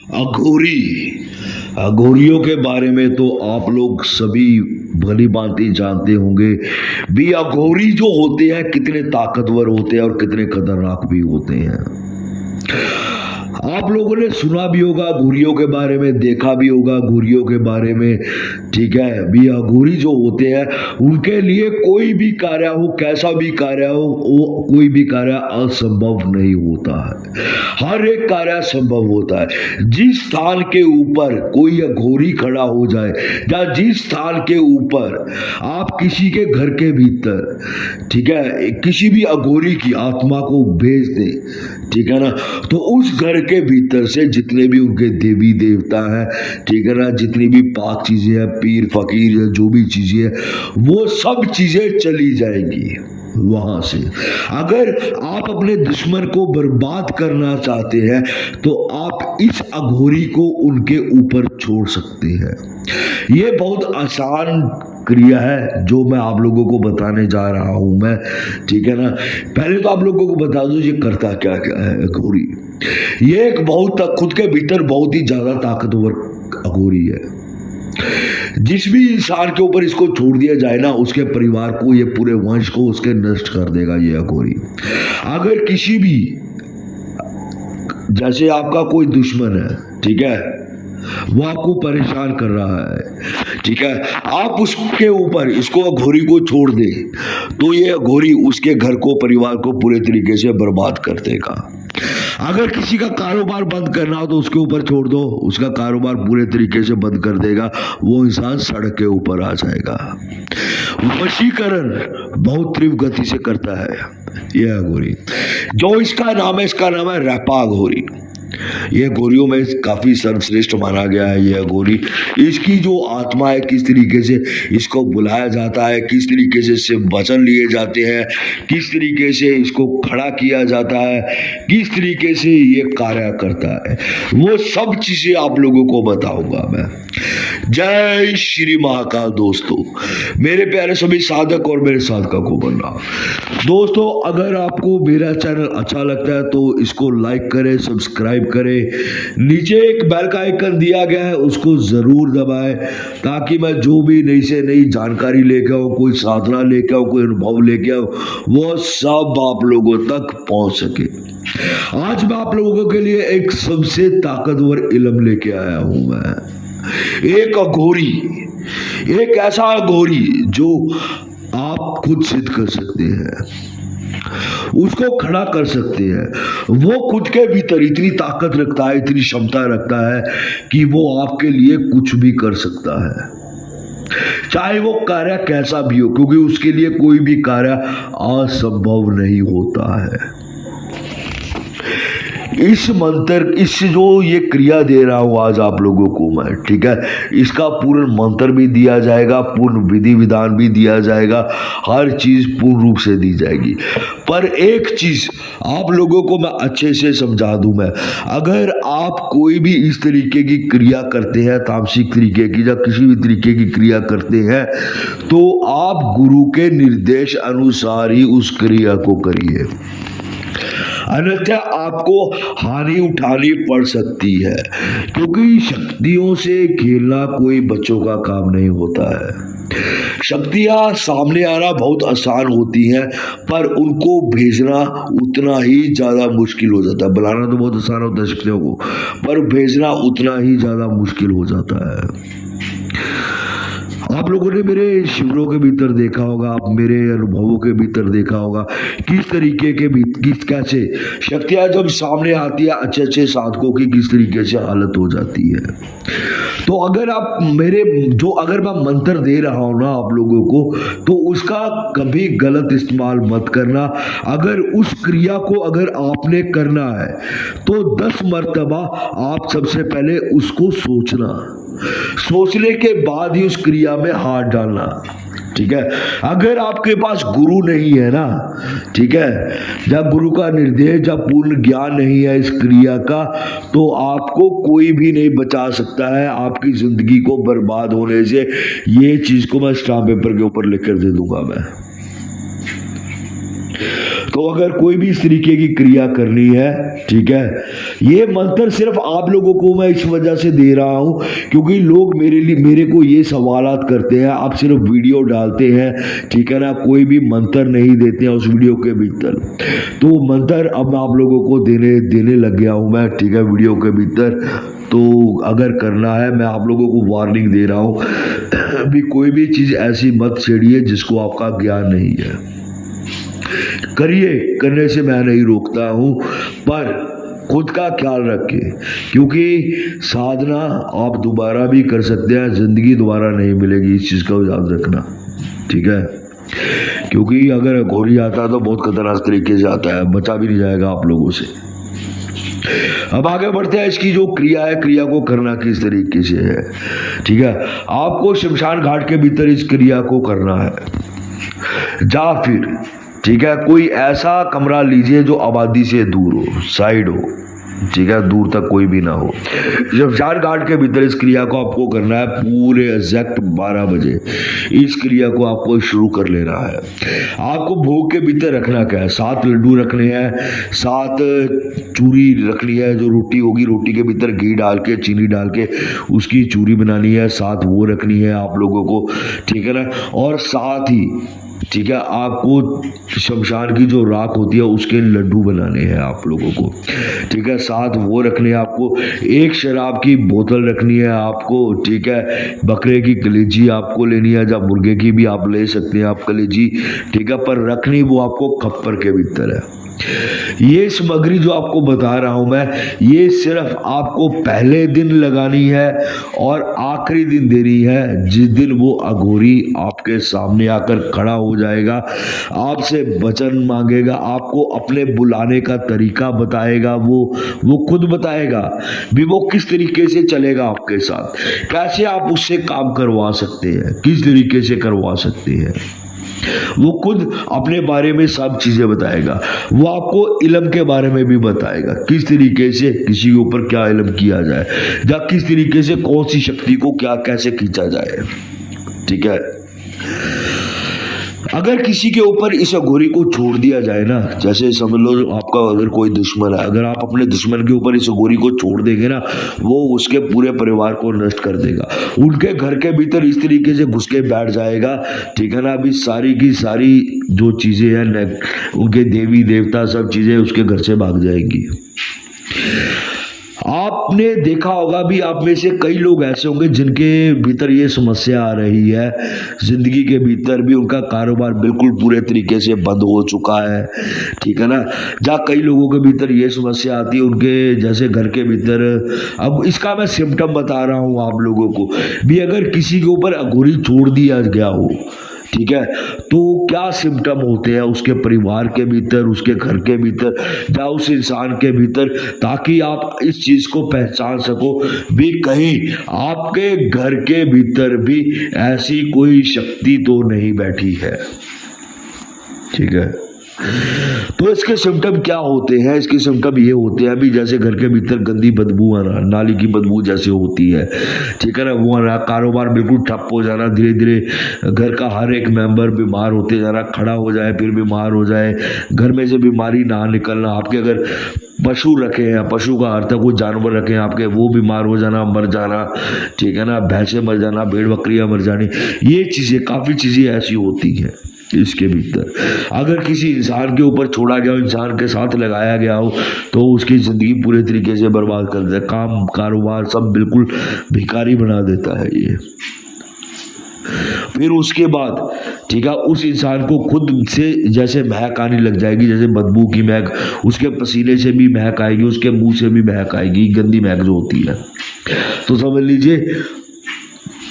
अघोरी। अघोरियों के बारे में तो आप लोग सभी भली भांति जानते होंगे भी। अघोरी जो होते हैं कितने ताकतवर होते हैं और कितने खतरनाक भी होते हैं। आप लोगों ने सुना भी होगा अघोरियों के बारे में, देखा भी होगा अघोरियों के बारे में, ठीक है। भी अघोरी जो होते हैं उनके लिए कोई भी कार्य हो, कैसा भी कार्य हो, वो कोई भी कार्य असंभव नहीं होता है। हर एक कार्य संभव होता है। जिस स्थान के ऊपर कोई अघोरी खड़ा हो जाए या जिस स्थान के ऊपर आप किसी के घर के भीतर, ठीक है, किसी भी अघोरी की आत्मा को भेज दे, ठीक है ना, तो उस घर के भीतर से जितने भी उनके देवी देवता हैं, ठीक है ना, जितनी भी पाक चीजें हैं, पीर फकीर है, जो भी चीजें हैं, वो सब चीजें चली जाएंगी वहां से। अगर आप अपने दुश्मन को बर्बाद करना चाहते हैं तो आप इस अघोरी को उनके ऊपर छोड़ सकते हैं। ये बहुत आसान क्रिया है जो मैं आप लोगों को बताने जा रहा हूं मैं, ठीक है ना। पहले तो आप लोगों को बता दूं ये करता क्या क्या है अघोरी। ये एक बहुत खुद के भीतर बहुत ही ज्यादा ताकतवर अघोरी है। जिस भी इंसान के ऊपर इसको छोड़ दिया जाए ना, उसके परिवार को, ये पूरे वंश को उसके नष्ट कर देगा ये अघोरी। अगर किसी भी, जैसे आपका कोई दुश्मन है, ठीक है, वो आपको परेशान कर रहा है, ठीक है, आप उसके ऊपर इसको अघोरी को छोड़ दे तो ये अघोरी उसके घर को, परिवार को पूरे तरीके से बर्बाद कर देगा। अगर किसी का कारोबार बंद करना हो तो उसके ऊपर छोड़ दो, उसका कारोबार पूरे तरीके से बंद कर देगा, वो इंसान सड़क के ऊपर आ जाएगा। वशीकरण बहुत तीव्र गति से करता है यह अघोरी। जो इसका नाम है रैपा अघोरी। यह अघोरियों में काफी सर्वश्रेष्ठ माना गया है ये अघोरी। इसकी जो आत्मा है, किस तरीके से इसको बुलाया जाता है, किस तरीके से इससे वचन लिए जाते हैं, किस तरीके से इसको खड़ा किया जाता है, किस तरीके से ये कार्य करता है, वो सब चीजें आप लोगों को बताऊंगा मैं। जय श्री महाकाल। दोस्तों, मेरे प्यारे सभी साधक और मेरे साधका को बनना। दोस्तों, अगर आपको मेरा चैनल अच्छा लगता है तो इसको लाइक करें, सब्सक्राइब करें। नीचे एक बेल का आइकन दिया गया है, उसको जरूर दबाएं ताकि मैं जो भी नई से नई जानकारी लेके आऊं, कोई साधना लेके आऊं, कोई अनुभव लेके आऊं, वो सब आप लोगों तक पहुंच सके। आज मैं आप लोगों के लिए एक सबसे ताकतवर इल्म लेके आया हूं मैं। एक अघोरी, एक ऐसा अघोरी जो आप खुद सिद्ध कर सकते हैं, उसको खड़ा कर सकते हैं। वो खुद के भीतर इतनी ताकत रखता है, इतनी क्षमता रखता है कि वो आपके लिए कुछ भी कर सकता है, चाहे वो कार्य कैसा भी हो, क्योंकि उसके लिए कोई भी कार्य असंभव नहीं होता है। इस मंत्र, इस जो ये क्रिया दे रहा हूं आज आप लोगों को मैं, ठीक है, इसका पूर्ण मंत्र भी दिया जाएगा, पूर्ण विधि विधान भी दिया जाएगा, हर चीज पूर्ण रूप से दी जाएगी। पर एक चीज आप लोगों को मैं अच्छे से समझा दूं मैं, अगर आप कोई भी इस तरीके की क्रिया करते हैं, तामसिक तरीके की या किसी भी तरीके की क्रिया करते हैं, तो आप गुरु के निर्देश अनुसार ही उस क्रिया को करिए, अन्यथा आपको हानि उठानी पड़ सकती है। क्योंकि शक्तियों से खेलना कोई बच्चों का काम नहीं होता है। शक्तियां सामने आना बहुत आसान होती हैं, पर उनको भेजना उतना ही ज्यादा मुश्किल हो जाता है। बुलाना तो बहुत आसान होता है शक्तियों को, पर भेजना उतना ही ज्यादा मुश्किल हो जाता है। आप लोगों ने मेरे शिविरों के भीतर देखा होगा, आप मेरे अनुभवों के भीतर देखा होगा किस तरीके के किस कैसे शक्तियां जब सामने आती है अच्छे अच्छे साधकों की किस तरीके से हालत हो जाती है। तो अगर आप मेरे जो, अगर मैं मंत्र दे रहा हूं ना आप लोगों को, तो उसका कभी गलत इस्तेमाल मत करना। अगर उस क्रिया को अगर आपने करना है तो 10 मर्तबा आप सबसे पहले उसको सोचना, सोचने के बाद ही उस क्रिया में हाथ डालना, ठीक है। अगर आपके पास गुरु नहीं है ना, ठीक है, जब गुरु का निर्देश, जब पूर्ण ज्ञान नहीं है इस क्रिया का, तो आपको कोई भी नहीं बचा सकता है आपकी जिंदगी को बर्बाद होने से। ये चीज को मैं स्टाम्प पेपर के ऊपर लिखकर दे दूंगा मैं। तो अगर कोई भी इस तरीके की क्रिया करनी है, ठीक है, ये मंत्र सिर्फ आप लोगों को मैं इस वजह से दे रहा हूं क्योंकि लोग मेरे को ये सवालात करते हैं, आप सिर्फ वीडियो डालते हैं, ठीक है ना, कोई भी मंत्र नहीं देते हैं उस वीडियो के भीतर। तो मंत्र अब मैं आप लोगों को देने लग गया हूं मैं, ठीक है, वीडियो के भीतर। तो अगर करना है, मैं आप लोगों को वार्निंग दे रहा हूं अभी कोई भी चीज ऐसी मत छेड़िए जिसको आपका ज्ञान नहीं है। करिए, करने से मैं नहीं रोकता हूं, पर खुद का ख्याल रखें क्योंकि साधना आप दोबारा भी कर सकते हैं, जिंदगी दोबारा नहीं मिलेगी, इस चीज का याद रखना, ठीक है। क्योंकि अगर घोरी आता है तो बहुत खतरनाक तरीके से आता है, बचा भी नहीं जाएगा आप लोगों से। अब आगे बढ़ते हैं, इसकी जो क्रिया है, क्रिया को करना किस तरीके से है, ठीक है। आपको शमशान घाट के भीतर इस क्रिया को करना है, या फिर ठीक है कोई ऐसा कमरा लीजिए जो आबादी से दूर हो, साइड हो, ठीक है, दूर तक कोई भी ना हो। शमशान घाट के भीतर इस क्रिया को आपको करना है पूरे एग्जैक्ट 12 बजे। इस क्रिया को आपको शुरू कर लेना है। आपको भोग के भीतर रखना क्या है, 7 लड्डू रखने हैं, 7 चूरी रखनी है, जो रोटी होगी, रोटी के भीतर घी डाल के, चीनी डाल के उसकी चूरी बनानी है, 7 वो रखनी है आप लोगों को, ठीक है ना। और साथ ही ठीक है आपको शमशान की जो राख होती है उसके लड्डू बनाने हैं आप लोगों को, ठीक है, साथ वो रखने हैं आपको। एक शराब की बोतल रखनी है आपको, ठीक है। बकरे की कलेजी आपको लेनी है, या मुर्गे की भी आप ले सकते हैं आप कलेजी, ठीक है, पर रखनी वो आपको खप्पर के भीतर है। ये सामग्री जो आपको बता रहा हूं मैं, ये सिर्फ आपको पहले दिन लगानी है और आखिरी दिन देनी है, जिस दिन वो अघोरी आपके सामने आकर खड़ा हो जाएगा, आपसे वचन मांगेगा, आपको अपने बुलाने का तरीका बताएगा, वो खुद बताएगा भी वो किस तरीके से चलेगा आपके साथ, कैसे आप उससे काम करवा सकते हैं, किस तरीके से करवा सकते हैं। वो खुद अपने बारे में सब चीजें बताएगा, वो आपको इल्म के बारे में भी बताएगा, किस तरीके से किसी के ऊपर क्या इल्म किया जाए, या किस तरीके से कौन सी शक्ति को क्या कैसे खींचा जाए, ठीक है। अगर किसी के ऊपर इस अघोरी को छोड़ दिया जाए ना, जैसे समझ लो आपका अगर कोई दुश्मन है, अगर आप अपने दुश्मन के ऊपर इस अघोरी को छोड़ देंगे ना, वो उसके पूरे परिवार को नष्ट कर देगा, उनके घर के भीतर इस तरीके से घुस के बैठ जाएगा, ठीक है ना। अभी सारी की सारी जो चीजें हैं, उनके देवी देवता सब चीजें उसके घर से भाग जाएंगी। आपने देखा होगा भी, आप में से कई लोग ऐसे होंगे जिनके भीतर ये समस्या आ रही है, जिंदगी के भीतर भी उनका कारोबार बिल्कुल पूरे तरीके से बंद हो चुका है, ठीक है ना। जहाँ कई लोगों के भीतर ये समस्या आती है, उनके जैसे घर के भीतर, अब इसका मैं सिम्टम बता रहा हूँ आप लोगों को भी, अगर किसी के ऊपर अघोरी छोड़ दिया गया हो, ठीक है, तो क्या सिम्टम होते हैं उसके परिवार के भीतर, उसके घर के भीतर, या उस इंसान के भीतर, ताकि आप इस चीज को पहचान सको भी कहीं आपके घर के भीतर भी ऐसी कोई शक्ति तो नहीं बैठी है, ठीक है। तो इसके सिम्टम क्या होते हैं, इसके सिम्टम ये होते हैं अभी, जैसे घर के भीतर गंदी बदबू आना, नाली की बदबू जैसे होती है, ठीक है ना, वो आना, कारोबार बिल्कुल ठप हो जाना, धीरे धीरे घर का हर एक मेंबर बीमार होते जाना, खड़ा हो जाए फिर बीमार हो जाए, घर में से बीमारी ना निकलना, आपके अगर पशु रखे हैं, पशु का अर्थ है कोई जानवर रखे हैं आपके, वो बीमार हो जाना, मर जाना, ठीक है ना, भैंसे मर जाना, भेड़ बकरियां मर जानी, ये चीजें, काफी चीजें ऐसी होती हैं इसके भीतर। अगर किसी इंसान के ऊपर छोड़ा गया हो, इंसान के साथ लगाया गया हो, तो उसकी जिंदगी पूरे तरीके से बर्बाद कर देता है, काम कारोबार सब बिल्कुल भिखारी बना देता है ये। फिर उसके बाद ठीक है, उस इंसान को खुद से जैसे महक आने लग जाएगी, जैसे बदबू की महक, उसके पसीने से भी महक आएगी, उसके मुंह से भी महक आएगी, गंदी महक जो होती है। तो समझ लीजिए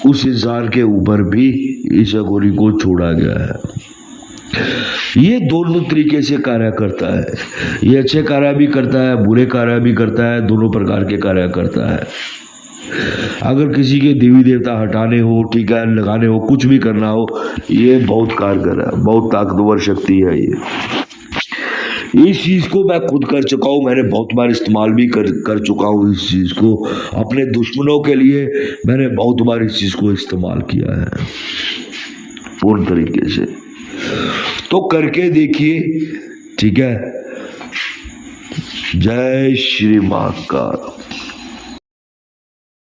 उस इंसान के ऊपर भी इस अघोरी को छोड़ा गया है। ये दोनों तरीके से कार्य करता है, ये अच्छे कार्य भी करता है, बुरे कार्य भी करता है, दोनों प्रकार के कार्य करता है। अगर किसी के देवी देवता हटाने हो, ठीक है, लगाने हो, कुछ भी करना हो, ये बहुत कारगर है, बहुत ताकतवर शक्ति है ये। इस चीज को मैं खुद कर चुका हूँ, मैंने बहुत बार इस्तेमाल भी कर चुका हूँ इस चीज को अपने दुश्मनों के लिए, मैंने बहुत बार इस चीज को इस्तेमाल किया है पूर्ण तरीके से। तो करके देखिए, ठीक है। जय श्री महाकाल।